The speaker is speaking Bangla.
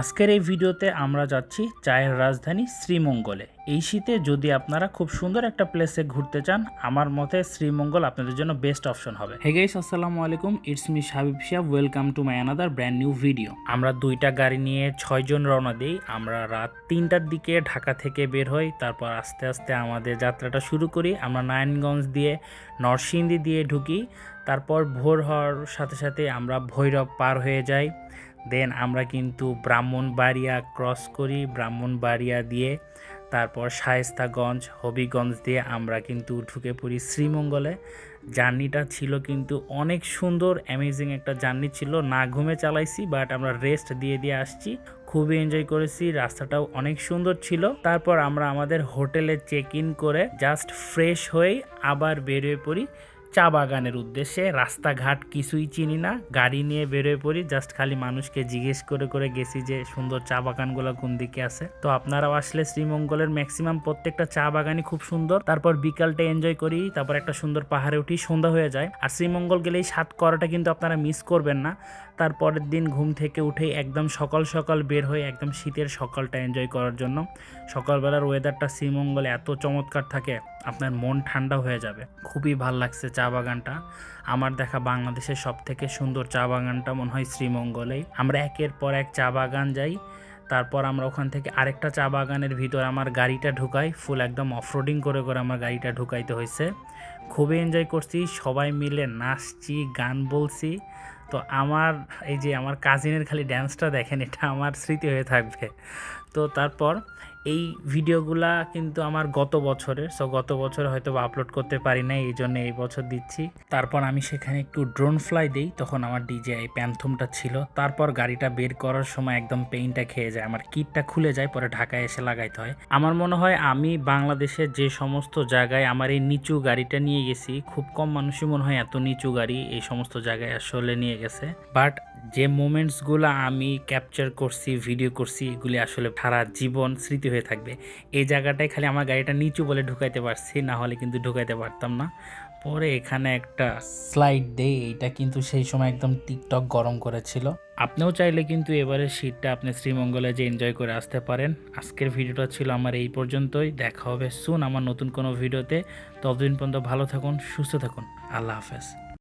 আজকের এই ভিডিওতে আমরা যাচ্ছি চায়ের রাজধানী শ্রীমঙ্গলে। এই শীতে যদি আপনারা খুব সুন্দর একটা প্লেসে ঘুরতে চান, আমার মতে শ্রীমঙ্গল আপনাদের জন্য বেস্ট অপশন হবে। হে গাইস, আসসালামু আলাইকুম, it's me Shabib Shihab, welcome to my another brand new video. আমরা দুইটা গাড়ি নিয়ে 6 জন রওনা দিই। আমরা রাত 3টার দিকে ঢাকা থেকে বের হই, তারপর আস্তে আস্তে আমাদের যাত্রাটা শুরু করি। আমরা নারায়ণগঞ্জ দিয়ে নরসিংদী দিয়ে ঢুকি, তারপর ভোর হওয়ার সাথে সাথে আমরা ভৈরব পার হয়ে যাই। দেন আমরা কিন্তু ব্রাহ্মণবাড়িয়া ক্রস করি, ব্রাহ্মণবাড়িয়া দিয়ে তারপর শায়েস্তাগঞ্জ, হবিগঞ্জ দিয়ে আমরা কিন্তু ঢুকে পড়ি শ্রীমঙ্গলে। জার্নিটা ছিল কিন্তু অনেক সুন্দর, অ্যামেজিং একটা জার্নি ছিল। না ঘুমে চালাইছি, বাট আমরা রেস্ট দিয়ে দিয়ে আসছি, খুবই এনজয় করেছি। রাস্তাটাও অনেক সুন্দর ছিল। তারপর আমরা আমাদের হোটেলে চেক ইন করে জাস্ট ফ্রেশ হয়ে আবার বেরিয়ে পড়ি চা বাগানের উদ্দেশ্যে। রাস্তাঘাট কিছুই চিনি না, গাড়ি নিয়ে বেরোয় পড়ি, জাস্ট খালি মানুষকে জিজ্ঞেস করে করে গেছি যে সুন্দর চা বাগানগুলো কোন দিকে আছে। তো আপনারাও আসলে শ্রীমঙ্গলের ম্যাক্সিমাম প্রত্যেকটা চা বাগানই খুব সুন্দর। তারপর বিকালটা এনজয় করি, তারপর একটা সুন্দর পাহাড়ে উঠি, সন্ধ্যা হয়ে যায়। আর শ্রীমঙ্গল গেলেই সাত করাটা কিন্তু আপনারা মিস করবেন না। তারপরের দিন ঘুম থেকে উঠেই একদম সকাল সকাল বের হয়ে একদম শীতের সকালটা এনজয় করার জন্য। সকালবেলার ওয়েদারটা শ্রীমঙ্গলে এত চমৎকার থাকে, আপনার মন ঠান্ডা হয়ে যাবে। খুবই ভাল লাগছে চা বাগানটা। আমার দেখা বাংলাদেশের সব থেকে সুন্দর চা বাগানটা মনে হয় শ্রীমঙ্গলেই। আমরা একের পর এক চা বাগান যাই, তারপর আমরা ওখান থেকে আরেকটা চা বাগানের ভিতর আমার গাড়িটা ঢুকাই। ফুল একদম অফরোডিং করে করে আমার গাড়িটা ঢুকাইতে হয়েছে। খুবই এনজয় করছি, সবাই মিলে নাচছি, গান বলছি। তো আমার এই যে আমার কাজিনের খালি ড্যান্সটা দেখেন, এটা আমার স্মৃতি হয়ে থাকবে। তো তারপর এই ভিডিওগুলা কিন্তু আমার গত বছরের, গত বছর হয়তো আপলোড করতে পারি না, এই জন্য এই বছর দিচ্ছি। তারপর আমি সেখানে একটু ড্রোন ফ্লাই দিই, তখন আমার ডিজে প্যান্থমটা ছিল। তারপর গাড়িটা বের করার সময় একদম পেইনটা খেয়ে যায়, আমার কিটটা খুলে যায়, পরে ঢাকায় এসে লাগাইতে হয়। আমার মনে হয় আমি বাংলাদেশের যে সমস্ত জায়গায় আমার এই নিচু গাড়িটা নিয়ে গেছি, খুব কম মানুষই মনে হয় এত নিচু গাড়ি এই সমস্ত জায়গায় আসলে নিয়ে গেছে। বাট যে মোমেন্টসগুলো আমি ক্যাপচার করছি, ভিডিও করছি, এগুলি আসলে সারা জীবন স্মৃতি হয়ে থাকবে। এই জায়গাটায় খালি আমার গাড়িটা নিচু বলে ঢুকাইতে পারছি, না হলে কিন্তু ঢুকাইতে পারতাম না। পরে এখানে একটা স্লাইড দেই, এইটা কিন্তু সেই সময় একদম টিকটক গরম করেছিল। আপনিও চাইলে কিন্তু এবারে শীতটা আপনি শ্রীমঙ্গলে যে এনজয় করে আসতে পারেন। আজকের ভিডিওটা ছিল আমার এই পর্যন্তই। দেখা হবে সুন আমার নতুন কোনো ভিডিওতে। ততদিন পর্যন্ত ভালো থাকুন, সুস্থ থাকুন। আল্লাহ হাফেজ।